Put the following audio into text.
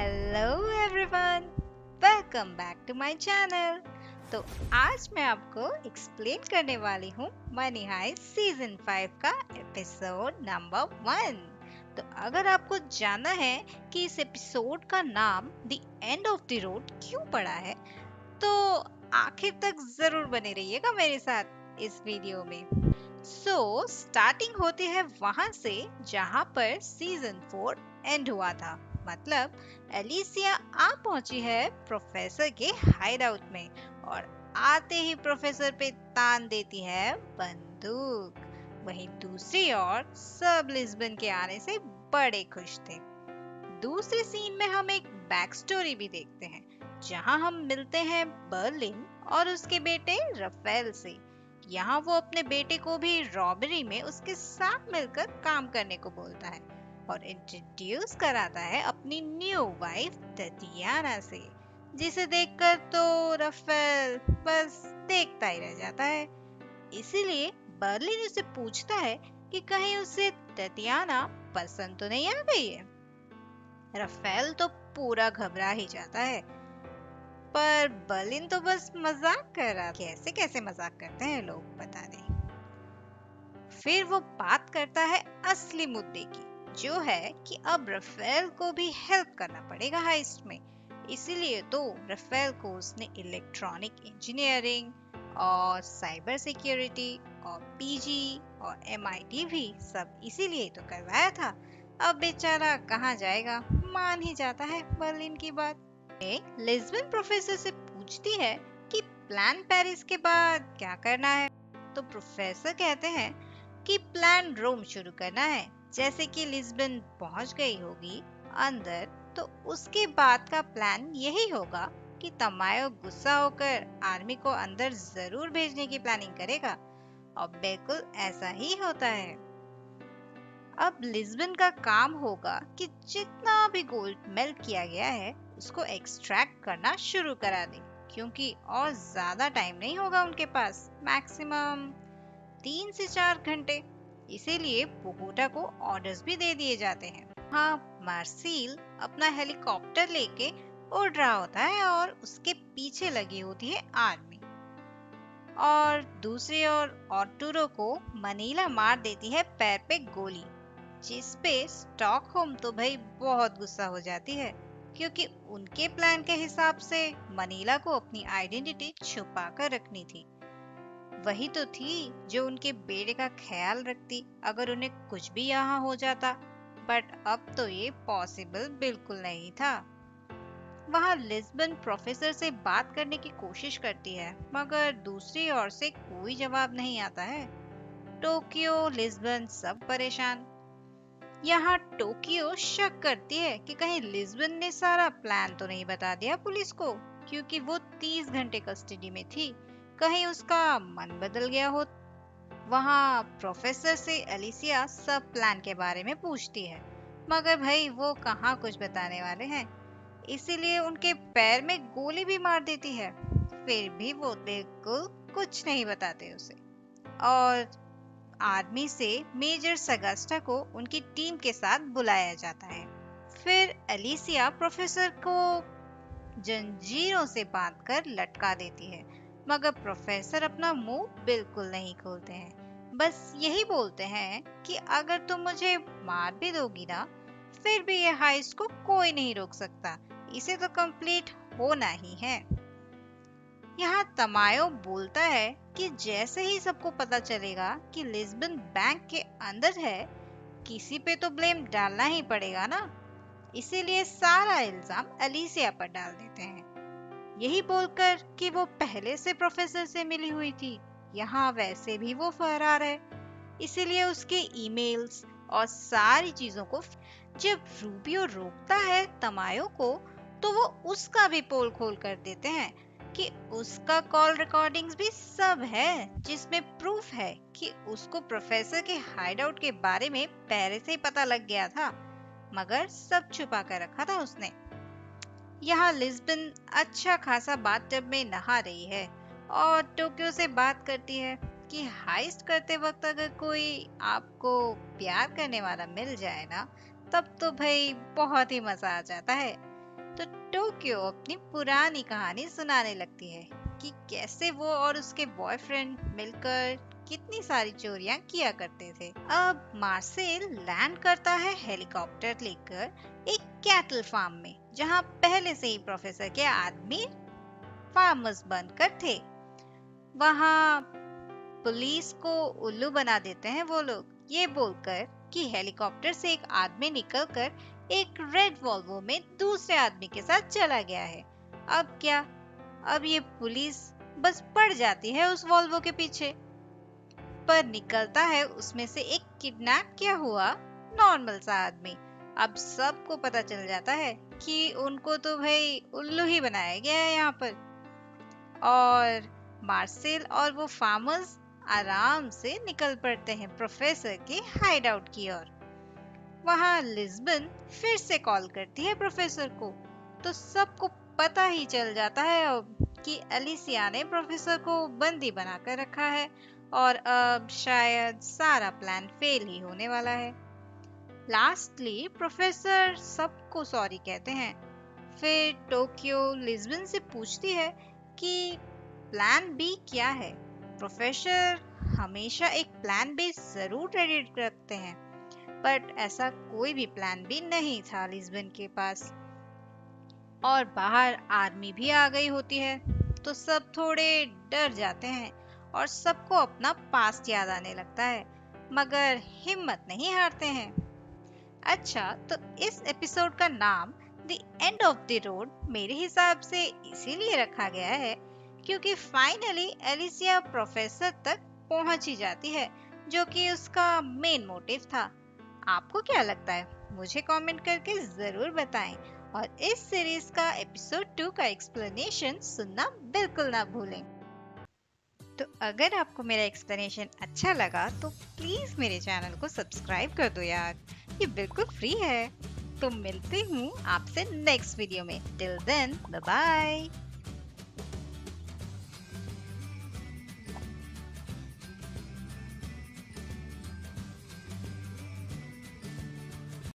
Hello everyone, welcome back to my channel. तो आज मैं आपको एक्सप्लेन करने वाली हूँ मनी हाइस्ट सीजन 5 का एपिसोड नंबर 1। तो अगर आपको जानना है कि इस एपिसोड का नाम the end of the road क्यों पड़ा है, तो आखिर तक जरूर बने रहिएगा मेरे साथ इस वीडियो में। स्टार्टिंग होती है वहां से जहां पर सीजन 4 एंड हुआ था। मतलब एलिसिया आ पहुंची है प्रोफेसर के हाइडआउट में और आते ही प्रोफेसर पे तान देती है बंदूक। वहीं दूसरी ओर सब लिस्बन के आने से बड़े खुश थे। दूसरे सीन में हम एक बैक स्टोरी भी देखते हैं जहां हम मिलते हैं बर्लिन और उसके बेटे रफेल से। यहाँ वो अपने बेटे को भी रॉबरी में उसके साथ मिलकर काम करने को बोलता है और इंट्रोड्यूस कराता है अपनी न्यू वाइफ टटियाना से, जिसे देखकर तो रफेल बस देखता ही रह जाता है। इसीलिए बर्लिन उसे पूछता है कि कहीं उसे टटियाना पसंद तो नहीं आ गई है। रफेल तो पूरा घबरा ही जाता है, पर बर्लिन तो बस मजाक कर रहा। कैसे कैसे मजाक करते हैं लोग, बता दें। फिर वो बात करता है असली मुद्दे की, जो है कि अब रफेल को भी हेल्प करना पड़ेगा हाइस्ट में। इसीलिए तो रफेल को उसने इलेक्ट्रॉनिक इंजीनियरिंग और साइबर सिक्योरिटी और पीजी और एमआईटी भी सब इसीलिए तो करवाया था। अब बेचारा कहाँ जाएगा, मान ही जाता है बर्लिन की बात। लिस्बन प्रोफेसर से पूछती है कि प्लान पेरिस के बाद क्या करना है। तो प्रोफेसर कहते हैं कि प्लान रोम शुरू करना है। जैसे कि लिस्बन पहुंच गई होगी अंदर, तो उसके बाद का प्लान यही होगा कि तमायो गुस्सा होकर आर्मी को अंदर जरूर भेजने की प्लानिंग करेगा और बिल्कुल ऐसा ही होता है। अब लिस्बन का काम होगा कि जितना भी गोल्ड मेल्ट किया गया है उसको एक्सट्रैक्ट करना शुरू करा दे, क्योंकि और ज्यादा टाइम नहीं होगा उनके पास, मैक्सिमम 3 से 4 घंटे। इसीलिए बोगोटा को ऑर्डर्स भी दे दिए जाते हैं। हाँ, मार्सील अपना हेलीकॉप्टर लेके उड़ रहा होता है और उसके पीछे लगी होती है आर्मी। और दूसरी ओर आर्टुरो को मनीला मार देती है पैर पे गोली, जिस पे स्टॉकहोम तो भाई बहुत गुस्सा हो जाती है, क्योंकि उनके प्लान के हिसाब से मनीला को अपनी आइडेंटिटी छुपा कर रखनी थी। वही तो थी जो उनके बेटे का ख्याल रखती अगर उन्हें कुछ भी यहाँ हो जाता। बट अब तो ये पॉसिबल बिल्कुल नहीं था। वहाँ लिस्बन प्रोफेसर से बात करने की कोशिश करती है, मगर दूसरी ओर से कोई जवाब नहीं आता है। टोक्यो लिस्बन सब परेशान। यहाँ टोक्यो शक करती है कि कहीं लिस्बन ने सारा प्लान तो नहीं बता दिया पुलिस को, क्योंकि वो 30 घंटे कस्टडी में थी। कहीं उसका मन बदल गया हो। वहाँ प्रोफेसर से एलिसिया सब प्लान के बारे में पूछती है, मगर भाई वो कहाँ कुछ बताने वाले हैं। इसीलिए उनके पैर में गोली भी मार देती है। फिर भी वो बिल्कुल कुछ नहीं बताते उसे। और आर्मी से मेजर सगास्टा को उनकी टीम के साथ बुलाया जाता है। फिर एलिसिया प्रोफेसर को जंजीरों से बांधकर लटका देती है, मगर प्रोफेसर अपना मुंह बिल्कुल नहीं खोलते हैं। बस यही बोलते हैं कि अगर तुम मुझे मार भी दोगी ना, फिर भी ये हाइस्ट को कोई नहीं रोक सकता, इसे तो कंप्लीट होना ही है। यहाँ तमायो बोलता है कि जैसे ही सबको पता चलेगा कि लिस्बन बैंक के अंदर है, किसी पे तो ब्लेम डालना ही पड़ेगा ना। इसीलिए सारा इल्जाम एलिसिया पर डाल देते हैं, यही बोलकर कि वो पहले से प्रोफेसर से मिली हुई थी। यहाँ वैसे भी वो फरार है, इसीलिए उसके ईमेल्स और सारी चीजों को जब रूबियो रोकता है तमायो को, तो वो उसका भी पोल खोल कर देते हैं कि उसका कॉल रिकॉर्डिंग्स भी सब है, जिसमें प्रूफ है कि उसको प्रोफेसर के हाइडआउट के बारे में पहले से ही पता लग गया था, मगर सब छुपा कर रखा था उसने। यहाँ लिस्बन अच्छा खासा बाथटब में नहा रही है और टोक्यो से बात करती है कि हाइस्ट करते वक्त अगर कोई आपको प्यार करने वाला मिल जाए ना, तब तो भाई बहुत ही मजा आ जाता है। तो टोक्यो अपनी पुरानी कहानी सुनाने लगती है कि कैसे वो और उसके बॉयफ्रेंड मिलकर कितनी सारी चोरियां किया करते थे। अब मार्सेल लैंड करता है हेलीकॉप्टर लेकर एक कैटल फार्म में, जहां पहले से ही प्रोफेसर के आदमी फार्मर्स बनकर थे। वहां पुलिस को उल्लू बना देते हैं वो लोग, ये बोलकर कि हेलीकॉप्टर से एक आदमी निकलकर एक रेड वॉल्वो में दूसरे आदमी के साथ चला गया है। अब क्या, अब ये पुलिस बस पड़ जाती है उस वॉल्वो के पीछे, पर निकलता है उसमें से एक किडनैप किया हुआ नॉर्मल सा आदमी। अब सबको पता चल जाता है कि उनको तो भाई उल्लू ही बनाया गया है यहाँ पर। और मार्सेल और वो फार्मर्स आराम से निकल पड़ते हैं प्रोफेसर के हाइड आउट की ओर। वहां लिस्बन फिर से कॉल करती है प्रोफेसर को, तो सबको पता ही चल जाता है अब कि एलिसिया ने प्रोफेसर को बंदी बनाकर रखा है और अब शायद सारा प्लान फेल ही होने वाला है। लास्टली प्रोफेसर सबको सॉरी कहते हैं। फिर टोक्यो लिस्बन से पूछती है कि प्लान बी क्या है। प्रोफेसर हमेशा एक प्लान बी जरूर रेडी रखते हैं, बट ऐसा कोई भी प्लान बी नहीं था लिस्बन के पास। और बाहर आर्मी भी आ गई होती है, तो सब थोड़े डर जाते हैं और सबको अपना पास्ट याद आने लगता है, मगर हिम्मत नहीं हारते हैं। अच्छा, तो इस एपिसोड का नाम the end of the road मेरे हिसाब से इसीलिए रखा गया है क्योंकि फाइनली एलिसिया प्रोफेसर तक पहुंच ही जाती है, जो कि उसका मेन मोटिव था। आपको क्या लगता है? मुझे कमेंट करके जरूर बताएं और इस सीरीज का एपिसोड 2 का एक्सप्लेनेशन सुनना बिल्कुल ना भूलें। तो अगर आपको मेरा एक्सप्लेनेशन अच्छा लगा तो प्लीज मेरे चैनल को सब्सक्राइब कर दो यार, ये बिल्कुल फ्री है। तो मिलती हूँ आपसे नेक्स्ट वीडियो में। Till then bye bye.